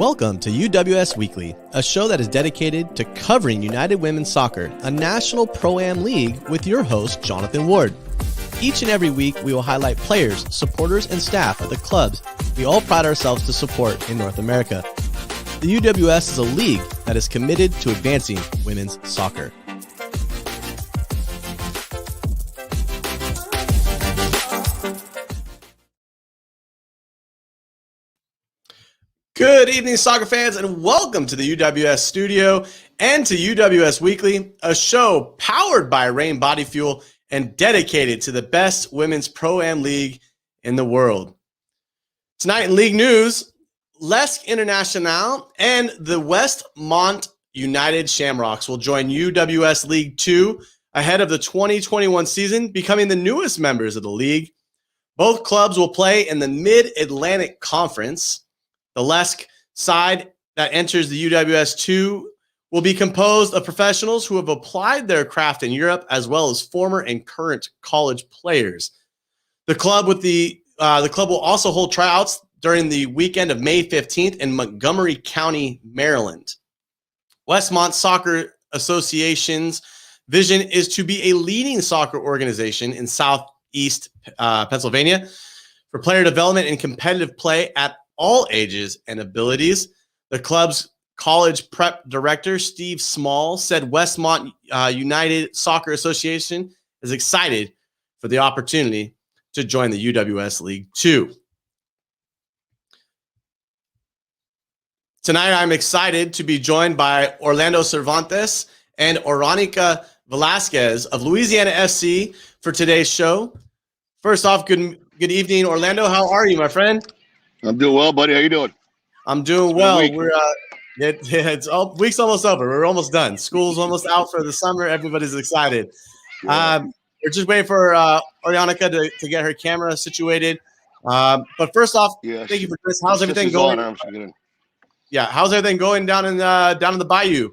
Welcome to UWS Weekly, a show that is dedicated to covering United Women's Soccer, a national pro-am league with your host, Jonathan Ward. Each and every week, we will highlight players, supporters, and staff of the clubs we all pride ourselves to support in North America. The UWS is a league that is committed to advancing women's soccer. Good evening, soccer fans, and welcome to the UWS studio and to UWS Weekly, a show powered by Rain Body Fuel and dedicated to the best women's pro-am league in the world. Tonight in league news, L'Esc International and the Westmont United Shamrocks will join UWS League 2 ahead of the 2021 season, becoming the newest members of the league. Both clubs will play in the Mid-Atlantic Conference. The L'Esc side that enters the UWS 2 will be composed of professionals who have applied their craft in Europe, as well as former and current college players. The club will also hold tryouts during the weekend of May 15th in Montgomery County, Maryland. Westmont Soccer Association's vision is to be a leading soccer organization in Southeast Pennsylvania for player development and competitive play at all ages and abilities. The club's college prep director, Steve Small, said Westmont United Soccer Association is excited for the opportunity to join the UWS League 2. Tonight, I'm excited to be joined by Orlando Cervantes and Orianica Velazquez of Louisiana FC for today's show. First off, good evening, Orlando. How are you, my friend? I'm doing well, buddy. How you doing? I'm doing well. We're week's almost over. We're almost done. School's almost out for the summer. Everybody's excited. Yeah. We're just waiting for Orianica to get her camera situated. But first off, thank you for this. How's everything going? How's everything going down in the bayou?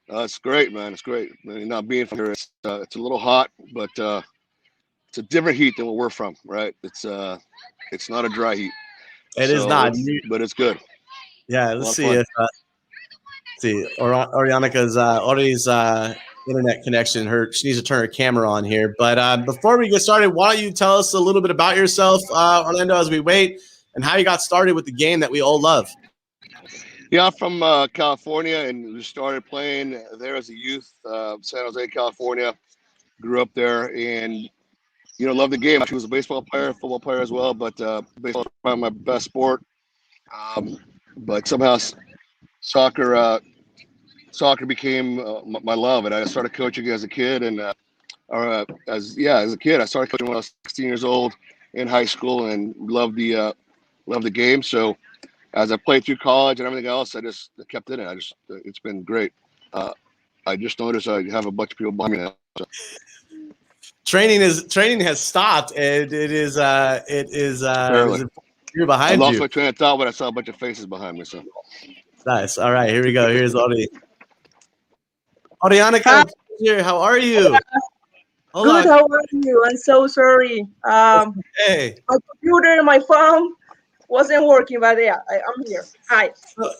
It's great, man. It's great. Not being from here, it's a little hot, but it's a different heat than where we're from, right? It's not a dry heat. It is not, but it's good. Yeah, let's see if Orianica's Ori's internet connection. She needs to turn her camera on here. But before we get started, why don't you tell us a little bit about yourself, Orlando, as we wait, and how you got started with the game that we all love. Yeah, I'm from California, and we started playing there as a youth, San Jose, California. Grew up there, and love the game. I was a baseball player, football player as well, but baseball is probably my best sport. But somehow soccer became my love, and I started coaching as a kid. And as a kid, I started coaching when I was 16 years old in high school, and loved the game. So as I played through college and everything else, I just kept in it. It's been great. I just noticed I have a bunch of people behind me now. So. Training has stopped, and it is you're behind you. I lost my train of thought when I saw a bunch of faces behind me. So nice. All right, here we go. Here's Orianica here. How are you? Good. How are you? I'm so sorry. Hey. My computer and my phone wasn't working, but yeah, I'm here. Hi.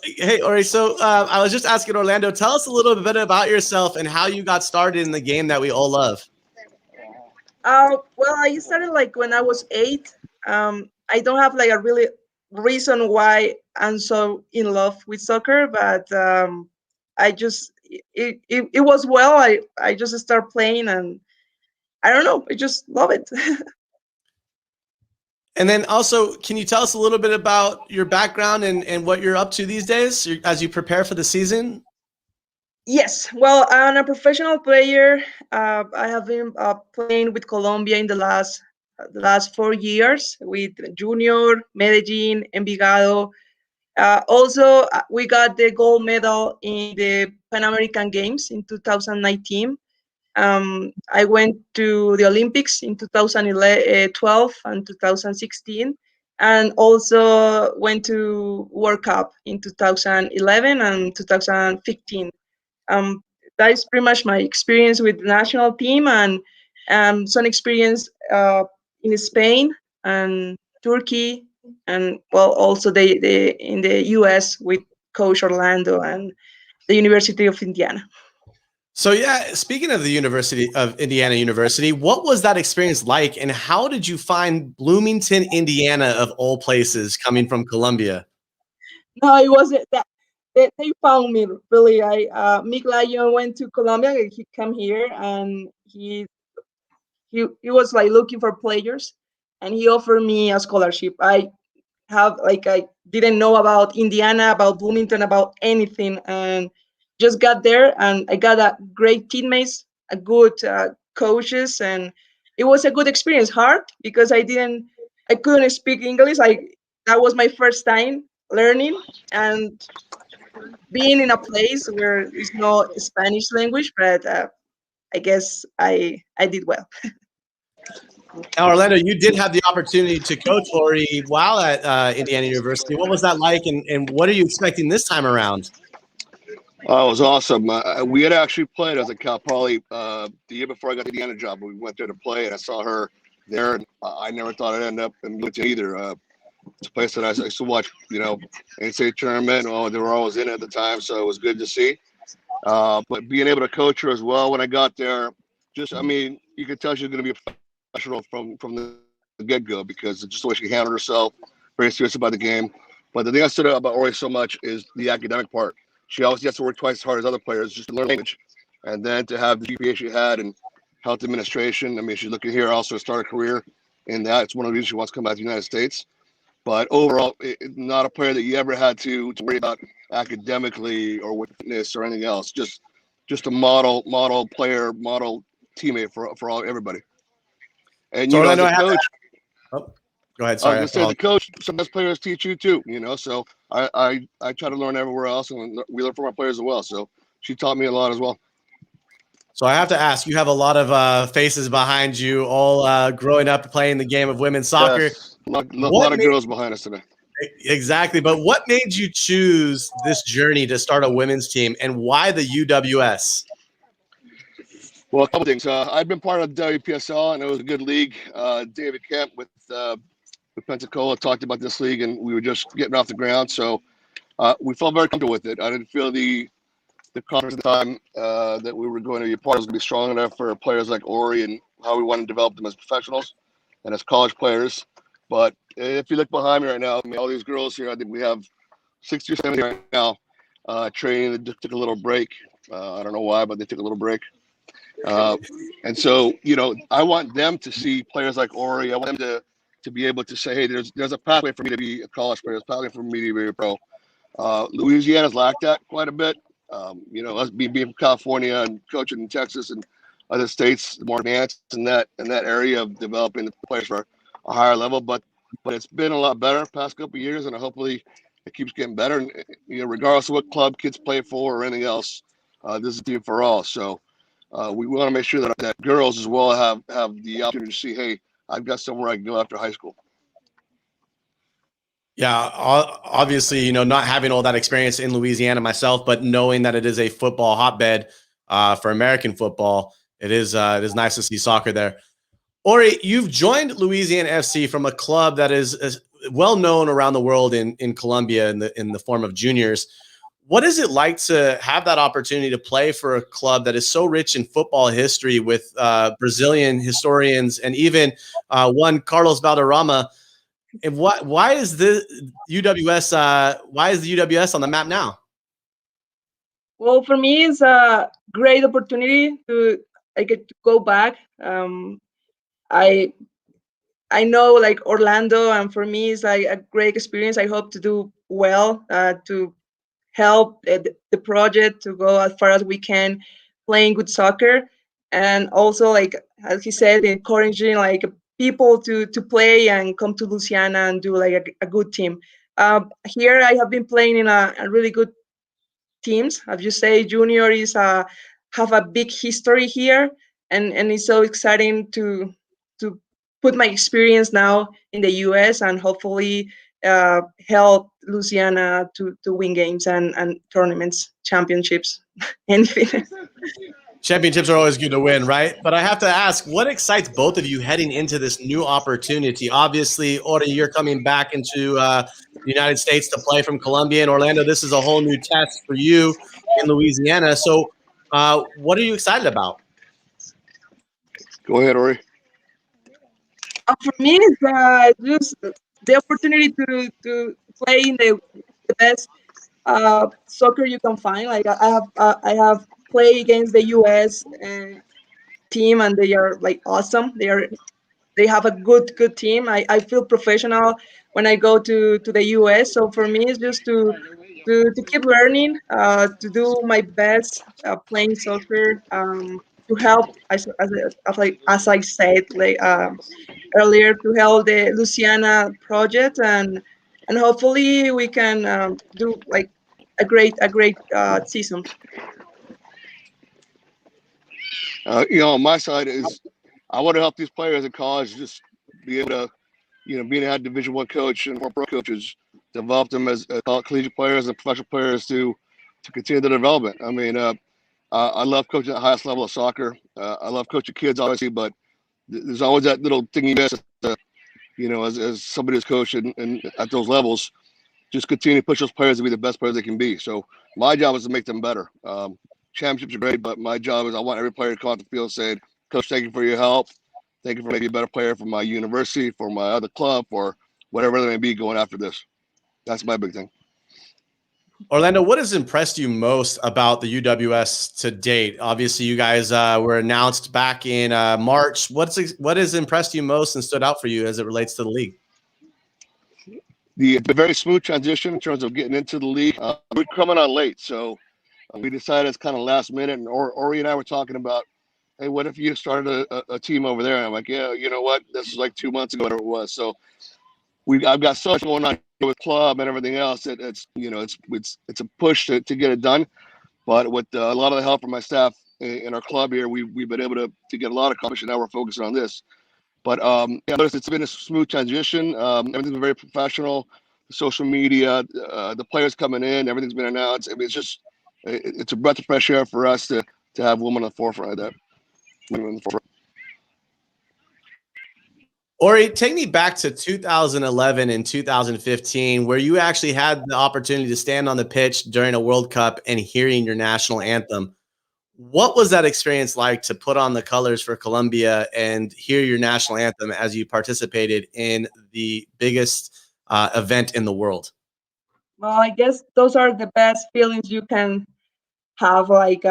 Hey, Ori. So I was just asking Orlando, tell us a little bit about yourself and how you got started in the game that we all love. Well, I started when I was 8. I don't have a really reason why I'm so in love with soccer, but I just it was I just started playing, and I don't know, I just love it. And then also, can you tell us a little bit about your background and what you're up to these days as you prepare for the season? Yes, well, I'm a professional player. I have been playing with Colombia in the last 4 years with Junior, Medellin, Envigado. Also, we got the gold medal in the Pan American Games in 2019. I went to the Olympics in 2012 and 2016, and also went to World Cup in 2011 and 2015. That is pretty much my experience with the national team, and some experience in Spain and Turkey, and well, also the in the US with Coach Orlando and the University of Indiana. So yeah, speaking of the University of Indiana University, what was that experience like, and how did you find Bloomington, Indiana, of all places, coming from Colombia? No, it wasn't that. They found me really. Mick Lyon went to Colombia. He came here and he was like looking for players, and he offered me a scholarship. I didn't know about Indiana, about Bloomington, about anything, and just got there, and I got a great teammates, a good coaches, and it was a good experience. Hard because I couldn't speak English. That was my first time learning and being in a place where there's no Spanish language, but I guess I did well. Now, Orlando, you did have the opportunity to coach Ori while at Indiana University. What was that like, and what are you expecting this time around? Oh, it was awesome. We had actually played as a Cal Poly the year before I got the Indiana job. We went there to play, and I saw her there, and I never thought I'd end up in Bloomington either. It's a place that I used to watch, NCAA tournament. Oh, they were always in it at the time, so it was good to see. But being able to coach her as well when I got there, you could tell she was going to be a professional from the get-go because it's just the way she handled herself, very serious about the game. But the thing I stood out about Ori so much is the academic part. She always has to work twice as hard as other players just to learn language. And then to have the GPA she had and health administration, she's looking here also to start a career in that. It's one of the reasons she wants to come back to the United States. But overall, not a player that you ever had to worry about academically or with fitness or anything else. Just a model player, model teammate for everybody. And so as a coach, go ahead. Sorry, I was going to say the coach. Some best players teach you too. So I try to learn everywhere else, and we learn from our players as well. So she taught me a lot as well. So I have to ask, you have a lot of faces behind you, all growing up playing the game of women's soccer. Yes. A lot of girls behind us today. Exactly. But what made you choose this journey to start a women's team, and why the UWS? Well, a couple things. I've been part of the WPSL, and it was a good league. David Kemp with Pensacola talked about this league, and we were just getting off the ground. So we felt very comfortable with it. I didn't feel the conference at the time that we were going to be a part was going to be strong enough for players like Ori and how we want to develop them as professionals and as college players. But if you look behind me right now, all these girls here, I think we have 60 or 70 right now training. They just took a little break. I don't know why, but they took a little break. And so, I want them to see players like Ori. I want them to be able to say, hey, there's a pathway for me to be a college player. There's a pathway for me to be a pro. Louisiana's lacked that quite a bit. Us being from California and coaching in Texas and other states, more advanced in that area of developing the players for a higher level. But it's been a lot better past couple of years, and hopefully it keeps getting better. And regardless of what club kids play for or anything else, this is a team for all. So we want to make sure that girls as well have the opportunity to see, hey, I've got somewhere I can go after high school. Yeah, obviously, not having all that experience in Louisiana myself, but knowing that it is a football hotbed for American football, it is nice to see soccer there. Ori, you've joined Louisiana FC from a club that is well known around the world in Colombia in the form of juniors. What is it like to have that opportunity to play for a club that is so rich in football history with Brazilian historians and even one Carlos Valderrama? And why is the UWS on the map now? Well, for me, it's a great opportunity to get to go back. I know like Orlando, and for me, it's like a great experience. I hope to do well to help the project to go as far as we can, playing good soccer, and also like as he said, encouraging like people to play and come to Louisiana and do like a good team. Here I have been playing in a really good teams. As you say, junior is have a big history here, and it's so exciting to put my experience now in the US and hopefully help Louisiana to win games and tournaments, championships, anything. Championships are always good to win, right? But I have to ask, what excites both of you heading into this new opportunity? Obviously, Ori, you're coming back into the United States to play from Colombia and Orlando. This is a whole new test for you in Louisiana. So what are you excited about? Go ahead, Ori. For me, it's just the opportunity to play in the best soccer you can find. Like I have played against the U.S. Team, and they are like awesome. They have a good team. I feel professional when I go to the US. So for me, it's just to keep learning, to do my best playing soccer, to help as I said earlier, to help the Louisiana project, and hopefully we can do like a great season. On my side is I want to help these players in college just be able to, being a Division I coach and more pro coaches, develop them as collegiate players and professional players to continue their development. I mean, I love coaching at the highest level of soccer. I love coaching kids, obviously, but there's always that little thing you miss, as somebody who's coached and at those levels, just continue to push those players to be the best players they can be. So my job is to make them better. Championships are great, but my job is I want every player to come off the field saying, Coach, thank you for your help. Thank you for making me a better player for my university, for my other club, or whatever it may be going after this. That's my big thing. Orlando, what has impressed you most about the UWS to date? Obviously, you guys were announced back in March. What has impressed you most and stood out for you as it relates to the league? The very smooth transition in terms of getting into the league. We're coming on late, so we decided it's kind of last minute. And Ori and I were talking about, hey, what if you started a team over there? And I'm like, yeah, you know what? This was like 2 months ago, whatever it was. So I've got so much going on with club and everything else. It's a push to get it done. But with a lot of the help from my staff in our club here, we've been able to get a lot accomplished. And now we're focusing on this. But it's been a smooth transition. Everything's been very professional. Social media, the players coming in, everything's been announced. I mean, it's a breath of fresh air for us to have women on the forefront of that. Ori, take me back to 2011 and 2015, where you actually had the opportunity to stand on the pitch during a World Cup and hearing your national anthem. What was that experience like to put on the colors for Colombia and hear your national anthem as you participated in the biggest event in the world? Well, I guess those are the best feelings you can have. Like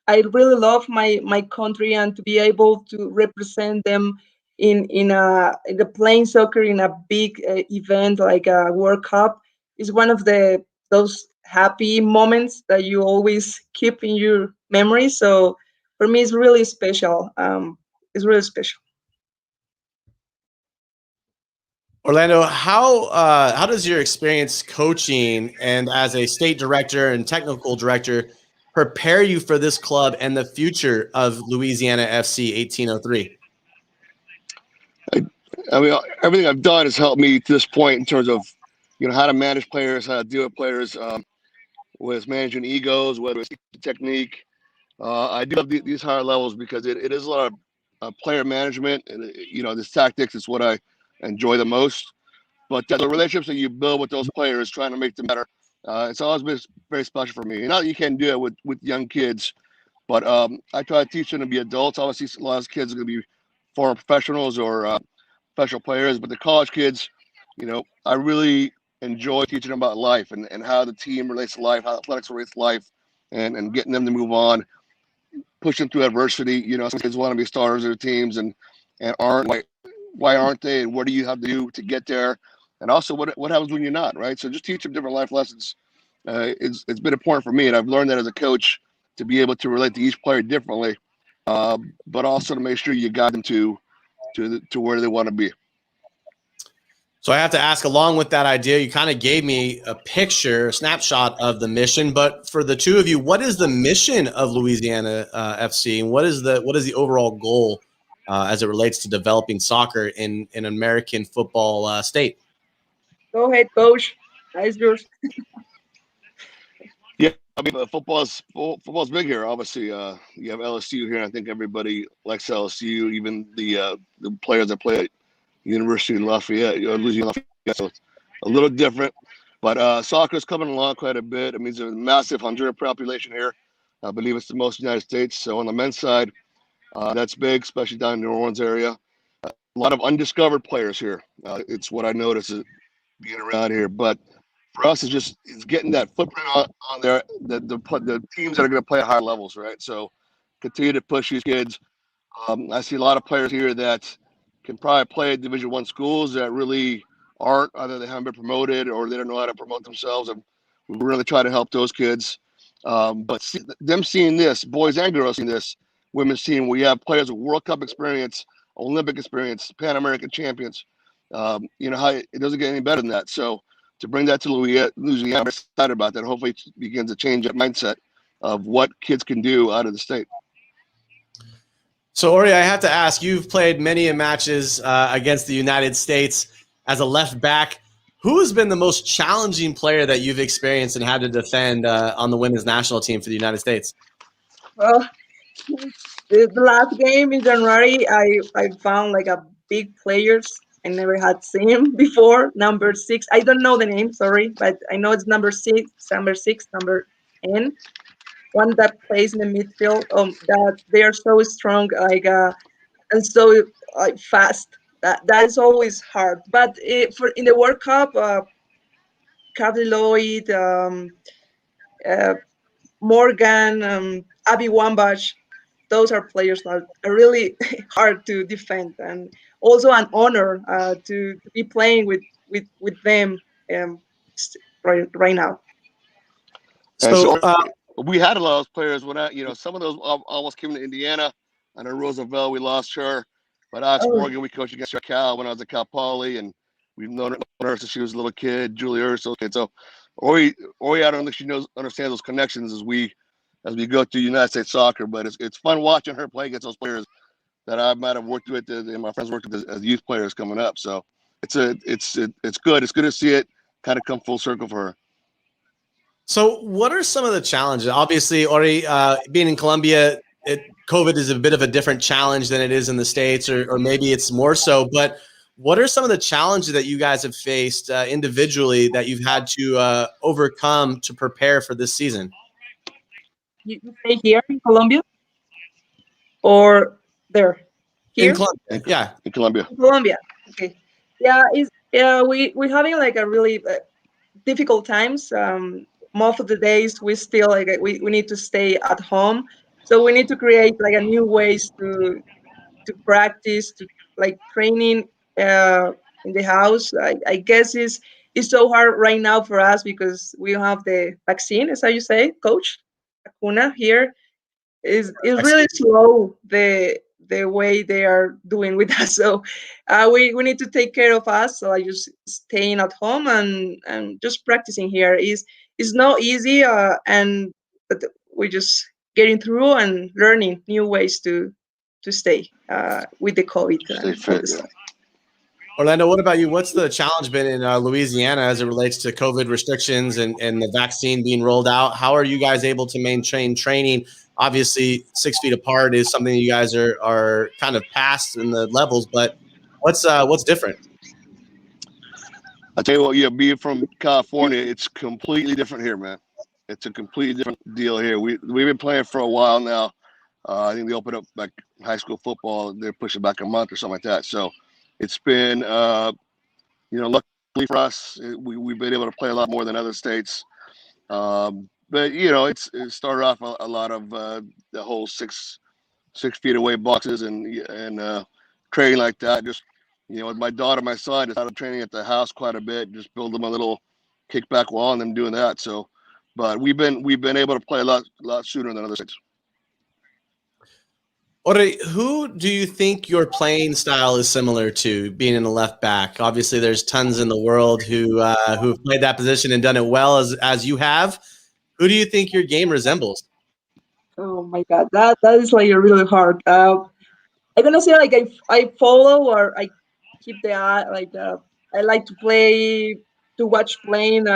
I really love my country, and to be able to represent them in the playing soccer in a big event like a World Cup is one of those happy moments that you always keep in your memory. So for me, it's really special. It's really special. Orlando, how does your experience coaching and as a state director and technical director prepare you for this club and the future of Louisiana FC 1803? I mean, everything I've done has helped me to this point in terms of, how to manage players, how to deal with players, whether it's managing egos, whether it's technique. I do love these higher levels because it is a lot of player management, and this tactics is what I enjoy the most. But the relationships that you build with those players, trying to make them better, it's always been very special for me. And not that you can't do it with young kids, but I try to teach them to be adults. Obviously, a lot of kids are going to be former professionals or professional players, but the college kids, I really enjoy teaching them about life and how the team relates to life, how athletics relates to life, and getting them to move on, push them through adversity. Some kids want to be starters of their teams and aren't. Why aren't they? And what do you have to do to get there? And also, what happens when you're not, right? So just teach them different life lessons. It's been important for me, and I've learned that as a coach to be able to relate to each player differently, but also to make sure you guide them to where they want to be. So I have to ask, along with that idea, you kind of gave me a snapshot of the mission. But for the two of you, what is the mission of Louisiana FC, and what is the overall goal as it relates to developing soccer in an American football state? Go ahead, coach. That's yours. Yeah, I mean, football's big here. Obviously, you have LSU here, and I think everybody likes LSU, even the players that play at University in Lafayette, Louisiana Lafayette. So a little different. But soccer is coming along quite a bit. I mean, there's a massive Honduran population here. I believe it's the most in the United States. So on the men's side, that's big, especially down in the New Orleans area. A lot of undiscovered players here. It's what I notice being around here. But for us, it's getting that footprint on there. The teams that are going to play at higher levels, right? So continue to push these kids. I see a lot of players here that can probably play at Division I schools that really aren't, either they haven't been promoted or they don't know how to promote themselves. And we really try to help those kids. But them seeing this, boys and girls seeing this, women's team, we have players with World Cup experience, Olympic experience, Pan American champions. How it doesn't get any better than that. So to bring that to Louisiana, I'm excited about that. Hopefully it begins to change that mindset of what kids can do out of the state. So, Ori, I have to ask, you've played many matches against the United States as a left back. Who has been the most challenging player that you've experienced and had to defend on the women's national team for the United States? Well, the last game in January, I found like a big players I never had seen him before. Number 6, I don't know the name, sorry, but I know it's number 6, number N. One that plays in the midfield. That they are so strong, and so fast. That is always hard. But for in the World Cup, Carly Lloyd, Morgan, Abby Wambach, those are players that are really hard to defend, and also an honor to be playing with them right now. And So, we had a lot of those players when some of those almost came to Indiana. I know Roosevelt, we lost her. But Alex Morgan, we coached against Cal when I was at Cal Poly, and we've known her since she was a little kid. Julie Urso, kid. So Ori, I don't think she understands those connections as we go through United States soccer. But it's fun watching her play against those players that I might have worked with, and my friends worked with as youth players coming up. So it's good. It's good to see it kind of come full circle for her. So what are some of the challenges? Obviously, Ori, being in Colombia, COVID is a bit of a different challenge than it is in the States, or maybe it's more so. But what are some of the challenges that you guys have faced individually that you've had to overcome to prepare for this season? You stay here in Colombia or there? Here? In Colombia, yeah. In Colombia. Colombia. Okay. Yeah, we're having like a really difficult times. Most of the days we still we need to stay at home, so we need to create like a new ways to practice, to like training in the house. I guess it's so hard right now for us because we don't have the vaccine, as how you say, coach. Vacuna here is really slow the way they are doing with us. So we need to take care of us. So I just staying at home and just practicing here is not easy. But we're just getting through and learning new ways to stay with the COVID. Stay fit, yeah. Orlando, what about you? What's the challenge been in Louisiana as it relates to COVID restrictions and the vaccine being rolled out? How are you guys able to maintain training? Obviously, 6 feet apart is something you guys are kind of past in the levels, but what's different? I'll tell you what, being from California, it's completely different here, man. It's a completely different deal here. We've been playing for a while now. I think they opened up like high school football. They're pushing back a month or something like that. So it's been, luckily for us, we've been able to play a lot more than other states. But it started off a lot of the whole 6 feet away boxes and training like that. Just with my daughter, my son, I started training at the house quite a bit. Just build them a little kickback wall and them doing that. So, but we've been able to play a lot sooner than other states. Ori, who do you think your playing style is similar to, being in the left back? Obviously, there's tons in the world who've played that position and done it well as you have. Who do you think your game resembles? Oh my God, that is like really hard. I'm gonna say like I follow or I keep the eye I like to watch playing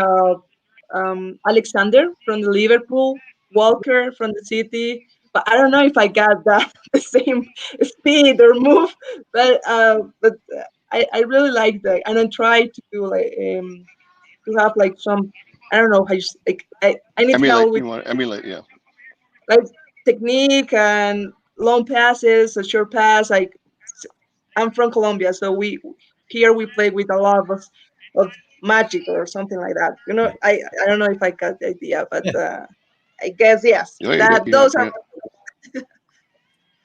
Alexander from the Liverpool, Walker from the City. But I don't know if I got that the same speed or move. But I really like that, and I try to do like to have like some, I don't know how you like I need help with Emulate, yeah. like technique and long passes, a short pass. Like I'm from Colombia, so we play with a lot of magic or something like that. I don't know if I got the idea, but I guess yes. That those are.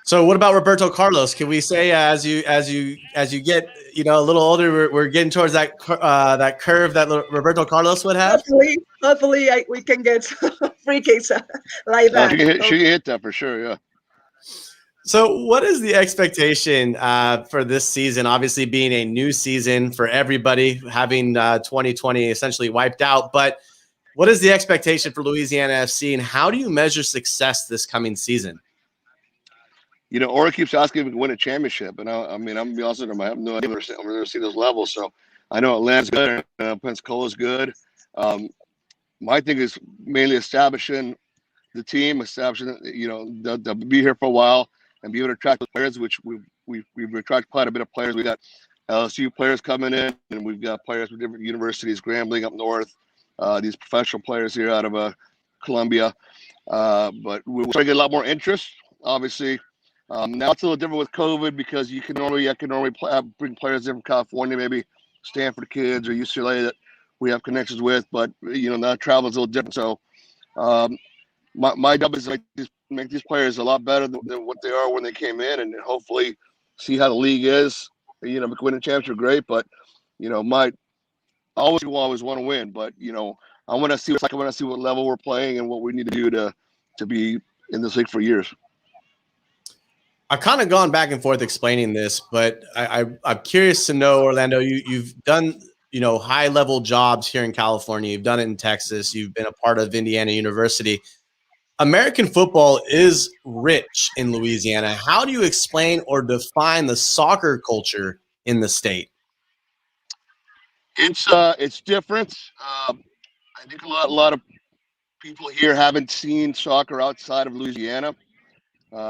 So what about Roberto Carlos? Can we say as you get a little older, we're getting towards that curve that Roberto Carlos would have? Hopefully, we can get some free kicks like that. She hit that for sure, yeah. So what is the expectation for this season? Obviously, being a new season for everybody, having 2020 essentially wiped out. But what is the expectation for Louisiana FC, and how do you measure success this coming season? Ora keeps asking if we can win a championship, and I'm gonna be honest with him. I have no idea if I've never seen those levels. So I know Atlanta's good, and Pensacola's good. My thing is mainly establishing the team, establishing they'll be here for a while and be able to attract players, which we've attracted quite a bit of players. We got LSU players coming in, and we've got players from different universities, Grambling up north, these professional players here out of Colombia. But we're trying to get a lot more interest, obviously. Now it's a little different with COVID because I can normally bring players in from California, maybe Stanford kids or UCLA that we have connections with, but now travel is a little different. So my job is to make these players a lot better than what they are when they came in, and hopefully see how the league is. Winning championship, great, but I always want to win, but I want to see what level we're playing and what we need to do to be in this league for years. I've kind of gone back and forth explaining this, but I'm curious to know, Orlando, you've done high level jobs here in California. You've done it in Texas. You've been a part of Indiana University. American football is rich in Louisiana. How do you explain or define the soccer culture in the state? It's different. I think a lot of people here haven't seen soccer outside of Louisiana.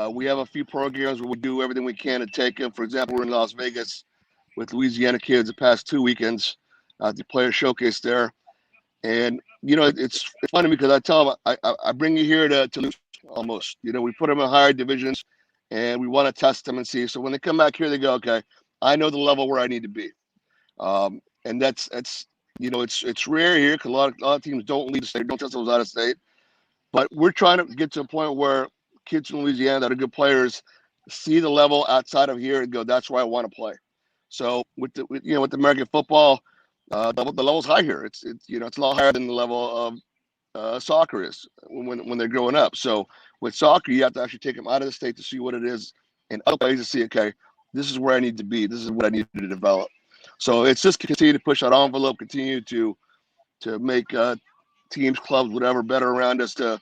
We have a few programs where we do everything we can to take them. For example, we're in Las Vegas with Louisiana kids the past 2 weekends, the player showcase there. And, it's funny because I tell them, I bring you here to lose almost. We put them in higher divisions and we want to test them and see. So when they come back here, they go, okay, I know the level where I need to be. And that's it's rare here because a lot of teams don't leave the state, don't test themselves out of state. But we're trying to get to a point where kids from Louisiana that are good players see the level outside of here and go, that's where I want to play. So with American football, the level's high here. It's a lot higher than the level of soccer is when they're growing up. So with soccer, you have to actually take them out of the state to see what it is, and other places to see, okay, this is where I need to be. This is what I need to develop. So it's just continue to push that envelope, continue to make teams, clubs, whatever, better around us to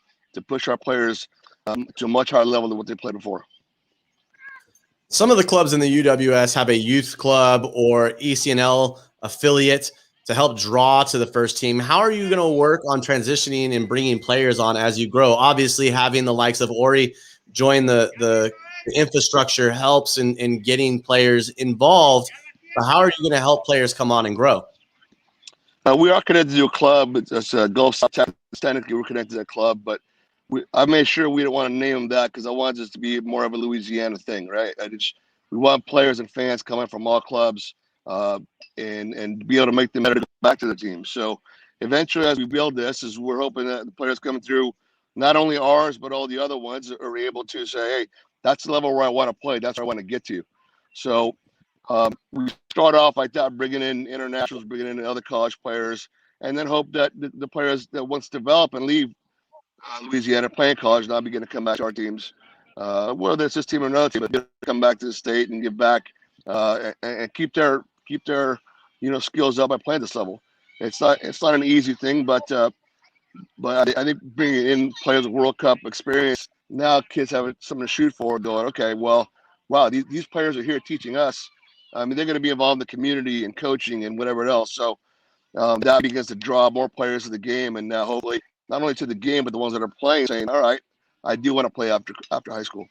push our players to a much higher level than what they played before. Some of the clubs in the UWS have a youth club or ECNL affiliate to help draw to the first team. How are you going to work on transitioning and bringing players on as you grow? Obviously, having the likes of Ori join the infrastructure helps in getting players involved. But how are you going to help players come on and grow? We are connected to a club. It's Gulf South Texas. Technically, we're connected to that club, but I made sure we don't want to name them that because I want this to be more of a Louisiana thing, right? We want players and fans coming from all clubs and be able to make them better to go back to the team. So eventually, as we build this, we're hoping that the players coming through, not only ours, but all the other ones are able to say, hey, that's the level where I want to play. That's where I want to get to. So we start off like that, bringing in internationals, bringing in other college players, and then hope that the players that once develop and leave Louisiana playing college now begin to come back to our teams, whether it's this team or another team, but come back to the state and give back and keep their skills up by playing this level. It's not an easy thing, but I think bringing in players with World Cup experience, now kids have something to shoot for, going, okay, well, wow, these players are here teaching us. I mean, they're going to be involved in the community and coaching and whatever else. So that begins to draw more players to the game, and now hopefully not only to the game, but the ones that are playing saying, all right, I do want to play after high school.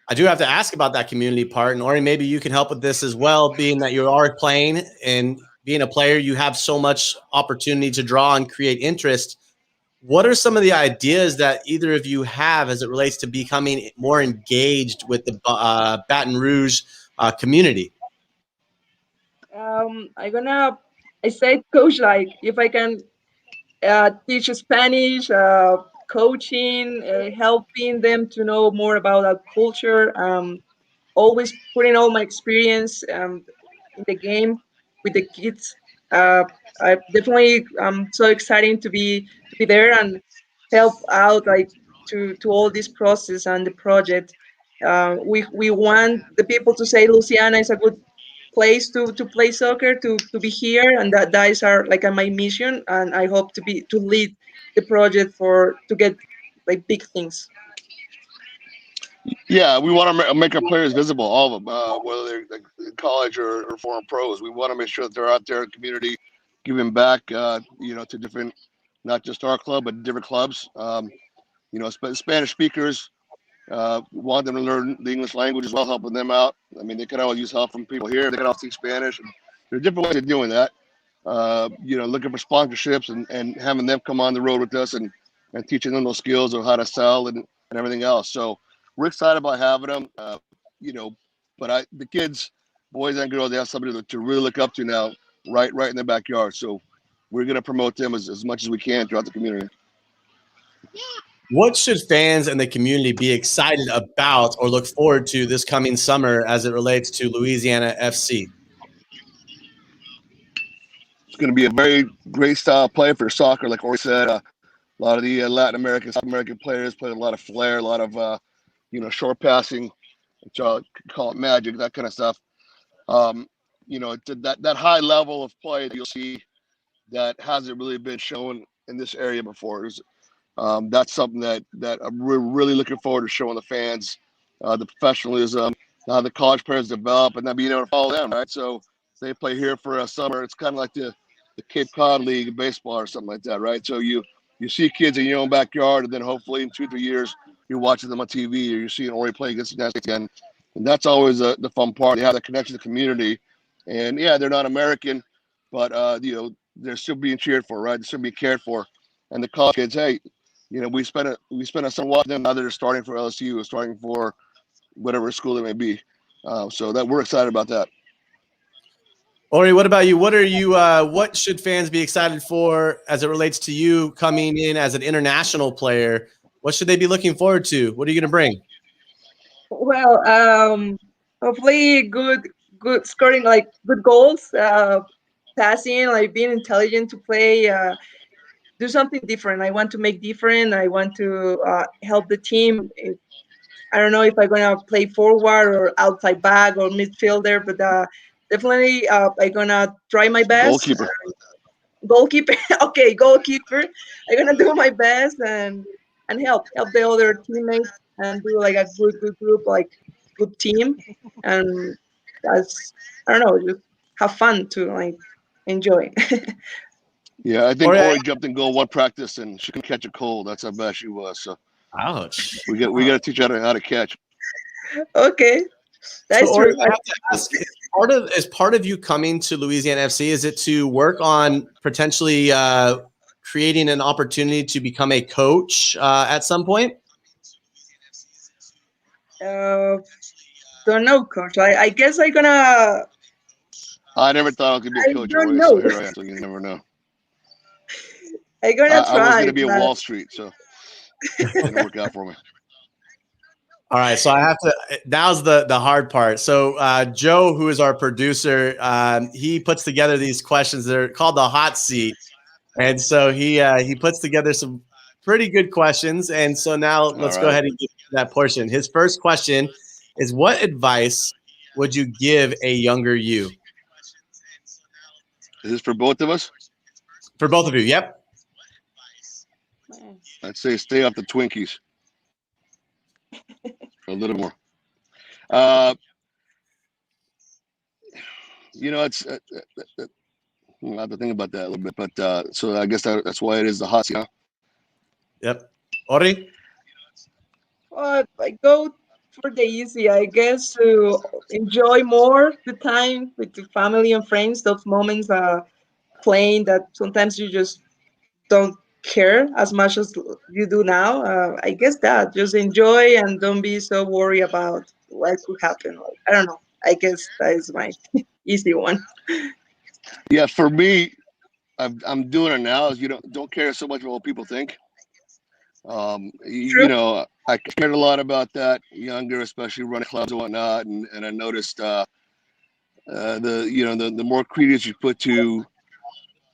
I do have to ask about that community part, and Ori, maybe you can help with this as well, being that you are playing and being a player, you have so much opportunity to draw and create interest. What are some of the ideas that either of you have as it relates to becoming more engaged with the Baton Rouge community? I said, coach, like if I can teach Spanish, coaching, helping them to know more about our culture. Always putting all my experience in the game with the kids. Uh, I definitely so exciting to be there and help out like to all this process and the project. We want the people to say Louisiana is a good place to play soccer, to be here, and that is our like my mission, and I hope to lead the project for to get like big things. Yeah, we want to make our players visible, all of them, whether they're like in college or foreign pros. We want to make sure that they're out there in the community, giving back, to different, not just our club, but different clubs. Spanish speakers, want them to learn the English language as well, helping them out. I mean, they could all use help from people here. They could all speak Spanish. And there are different ways of doing that. Looking for sponsorships and having them come on the road with us and teaching them those skills of how to sell and everything else. So we're excited about having them. But the kids, boys and girls, they have somebody to really look up to now, right in their backyard. So we're going to promote them as much as we can throughout the community. What should fans and the community be excited about or look forward to this coming summer as it relates to Louisiana FC? It's going to be a very great style of play for soccer, like Ori said. A lot of the Latin American, South American players play a lot of flair, a lot of short passing, which I'll call it magic, that kind of stuff. That high level of play that you'll see that hasn't really been shown in this area before. That's something that we're really looking forward to showing the fans, the professionalism, how the college players develop, and then being able to follow them, right? So they play here for a summer. It's kind of like the Cape Cod League of baseball or something like that, right? So you see kids in your own backyard, and then hopefully in 2-3 years, you're watching them on TV or you're seeing Ori play against the United States again. And that's always the fun part. They have that connection to the community. And, yeah, they're not American, but, they're still being cheered for, right? They're still being cared for. And the college kids, hey, we spent a summer watching them. Now they're starting for LSU or starting for whatever school it may be. So that we're excited about that. Ori, what about you? What should fans be excited for as it relates to you coming in as an international player? What should they be looking forward to? What are you going to bring? Well, hopefully good scoring, like good goals, passing, like being intelligent to play, do something different. I want to make different. I want to help the team. I don't know if I'm gonna play forward or outside back or midfielder, but definitely I'm gonna try my best. Goalkeeper. Goalkeeper, okay, goalkeeper. I'm gonna do my best and help the other teammates and do like a good group, like good team, and that's I don't know, just have fun to like enjoy. Yeah, I think Ori jumped in goal one practice and she can catch a cold. That's how bad she was. So ouch. We got to teach her how to catch. Okay, that's so, true. Ori, I have to ask, as part of you coming to Louisiana FC, is it to work on potentially creating an opportunity to become a coach at some point? Don't know, coach. I guess I'm gonna. I never thought I was gonna be a coach. I don't So know. here I am. So you never know. I'm gonna try. I was gonna be a Wall Street, so it didn't work out for me. All right, so I have to. Now's the hard part. So Joe, who is our producer, he puts together these questions. They're called the hot seat, and so he puts together some pretty good questions. And so now let's go ahead and get to that portion. His first question is, what advice would you give a younger you? Is this for both of us? For both of you, yep. I'd say stay off the Twinkies. A little more. It's I'll have to think about that a little bit. But so I guess that's why it is the hot seat. Huh? Yep. Ori? I go for the easy, I guess, to enjoy more the time with the family and friends, those moments playing that sometimes you just don't care as much as you do now. I guess that just enjoy and don't be so worried about what could happen. Like, I don't know. I guess that is my easy one. Yeah, for me, I'm doing it now. Is you don't care so much about what people think. True. I cared a lot about that younger, especially running clubs and whatnot, and I noticed the more credence you put to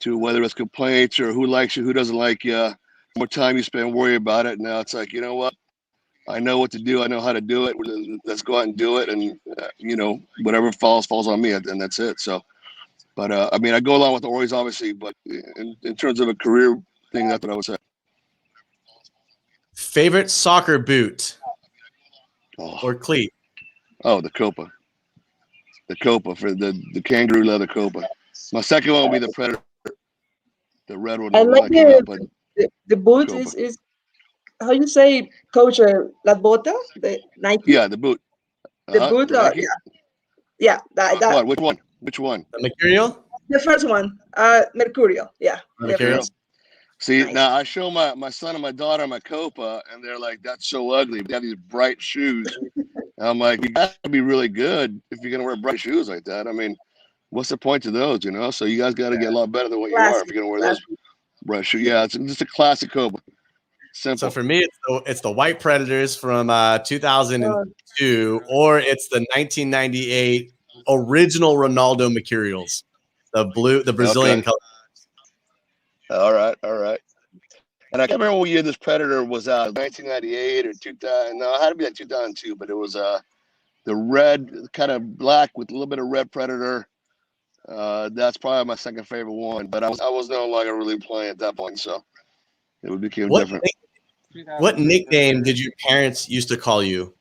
whether it's complaints or who likes you, who doesn't like you, the more time you spend worrying about it. Now it's like, you know what? I know what to do. I know how to do it. Let's go out and do it, and whatever falls on me, and that's it. So, but I mean, I go along with the Orioles, obviously, but in terms of a career thing, that's what I would say. Favorite soccer boot or cleat? Oh, the Copa. The Copa for the kangaroo leather Copa. My second one will be the Predator, the red one I when like I came out, but the boot Copa. is how you say, Coach, La Bota, the Nike, Yeah, the boot. the boot. The Nike. Yeah, that What? Which one? Which one? The Mercurial? the first one, Mercurial. Yeah, The the Mercurial? first. See, Nice. now I show my son and my daughter my Copa, and they're like, "That's so ugly." They have these bright shoes. And I'm like, "You got to be really good if you're gonna wear bright shoes like that. I mean, what's the point to those? So you guys got to get a lot better than what you are if Classic, you're gonna wear those classic. bright shoes. Yeah, it's just a classic Copa. Simple. So for me, it's the White Predators from 2002, or it's the 1998 original Ronaldo Mercurials, the Brazilian color. All right. And I can't remember what year this Predator was out. 1998 or 2000. No, it had to be like 2002. But it was the red, kind of black with a little bit of red Predator. That's probably my second favorite one. But I was no longer really playing at that point, so it became different. What nickname did your parents used to call you?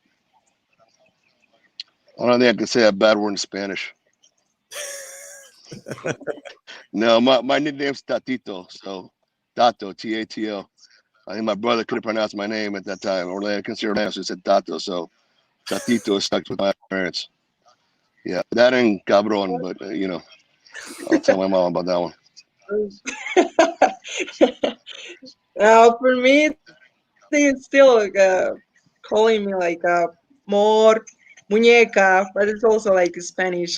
I don't think I can say a bad word in Spanish. No, my nickname's Tatito. So Tato, Tato. I think my brother couldn't pronounce my name at that time. Orlando, considered Orlando, so he said Tato. So Tatito is stuck with my parents. Yeah, that ain't cabron, but I'll tell my mom about that one. For me, I think it's still like, calling me like more muñeca, but it's also like Spanish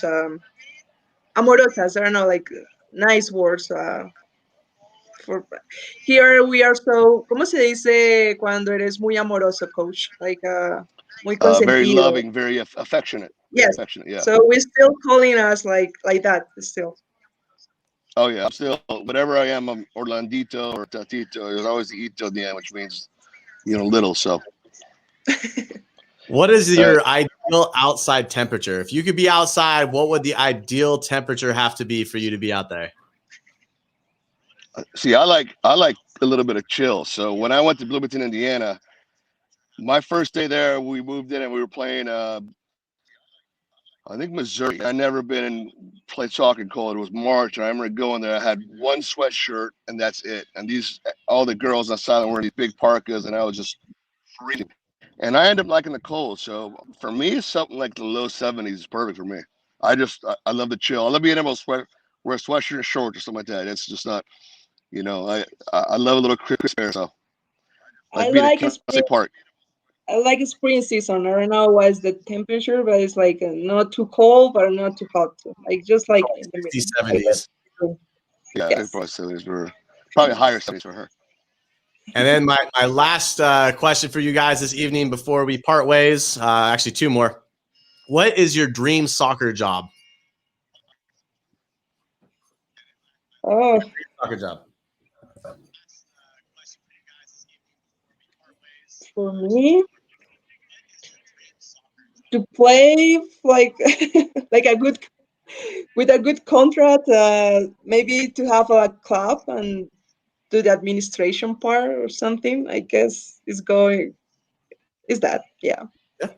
amorosas. I don't know, like nice words. For here we are so, ¿cómo se dice cuando eres muy amoroso, Coach? Like muy Very consentido. loving, very affectionate. Yes. Affectionate, yeah. So we're still calling us like that still. Oh yeah, I'm still, whatever I am, I'm Orlandito or Tatito. There's always the ito at the end, which means little. So What is your ideal outside temperature? If you could be outside, what would the ideal temperature have to be for you to be out there? see, I like a little bit of chill. So when I went to Bloomington, Indiana, my first day there, we moved in and we were playing I think Missouri. I'd never been and played soccer cold. It was March, and I remember going there. I had one sweatshirt, and that's it. And all the girls outside were wearing these big parkas, and I was just freezing. And I ended up liking the cold. So for me, something like the low 70s is perfect for me. I love the chill. I love being able to wear a sweatshirt and shorts or something like that. It's just not, I love a little crisp air. So I being like at Classic Park. I like spring season. I don't know what's the temperature, but it's like not too cold, but not too hot. Like just like in the middle. 70s. Yeah, Yes. it's probably 70s for her. Probably higher 70s for her. And then my last question for you guys this evening before we part ways, actually two more. What is your dream soccer job? Oh, Soccer job. for me to play like like with a good contract, maybe to have a club and do the administration part or something. I guess is that, yeah.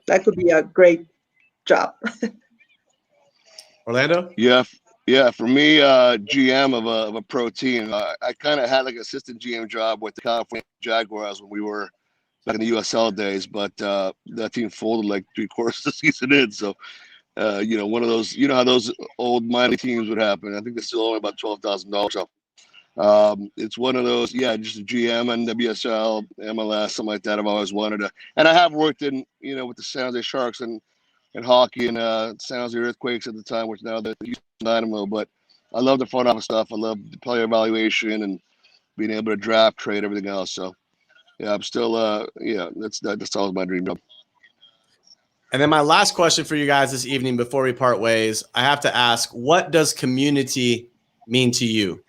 That could be a great job. Orlando? Yeah. For me, GM of a pro team. I kind of had like an assistant GM job with the California Jaguars when we were back in the USL days, but that team folded like 3/4 of the season in. So, one of those, how those old minor teams would happen. I think they're still only about $12,000. So it's one of those, just a GM and WSL, MLS, something like that. I've always wanted to, and I have worked in, with the San Jose Sharks and hockey and San Jose Earthquakes at the time, which now the Houston Dynamo. But I love the front office stuff. I love the player evaluation and being able to draft, trade, everything else. So yeah, I'm still, that's always my dream job. And then my last question for you guys this evening before we part ways, I have to ask, what does community mean to you?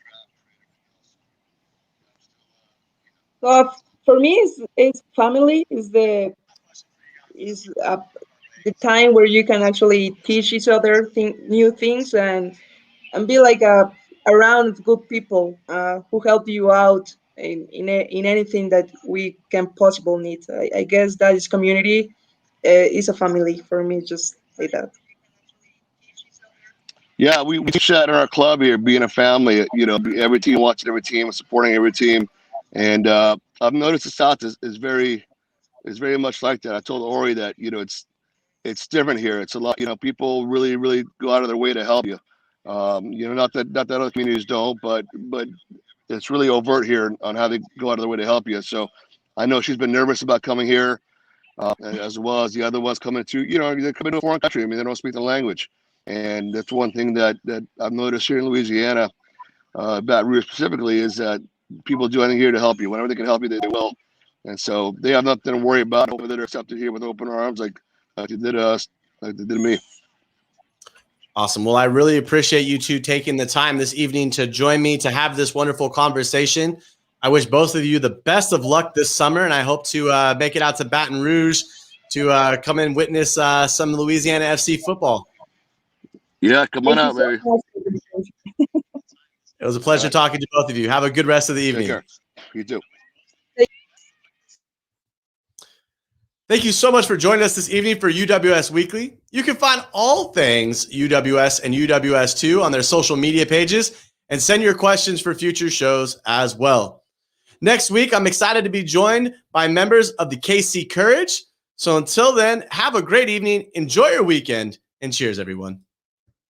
For me, it's family. Is the time where you can actually teach each other new things and be like around good people who help you out in anything that we can possible need. I guess that is community. Is a family for me, just like that. Yeah, we teach that in our club here, being a family. Every team watching every team, supporting every team, and I've noticed the South is very much like that. I told Ori that it's different here. It's a lot. People really go out of their way to help you. Not that other communities don't, but it's really overt here on how they go out of their way to help you. So I know she's been nervous about coming here, as well as the other ones coming to. They come into a foreign country. I mean, they don't speak the language. And that's one thing that I've noticed here in Louisiana, Baton Rouge specifically, is that people do anything here to help you. Whenever they can help you, they will. And so they have nothing to worry about. Hopefully they're accepted here with open arms like they did us, like they did me. Awesome. Well, I really appreciate you two taking the time this evening to join me to have this wonderful conversation. I wish both of you the best of luck this summer, and I hope to make it out to Baton Rouge to come and witness some Louisiana FC football. Yeah, come on out, baby. It was a pleasure talking to both of you. Have a good rest of the evening. Take care. You too. Thank you so much for joining us this evening for UWS Weekly. You can find all things UWS and UWS2 on their social media pages and send your questions for future shows as well. Next week, I'm excited to be joined by members of the KC Courage. So until then, have a great evening, enjoy your weekend, and cheers, everyone.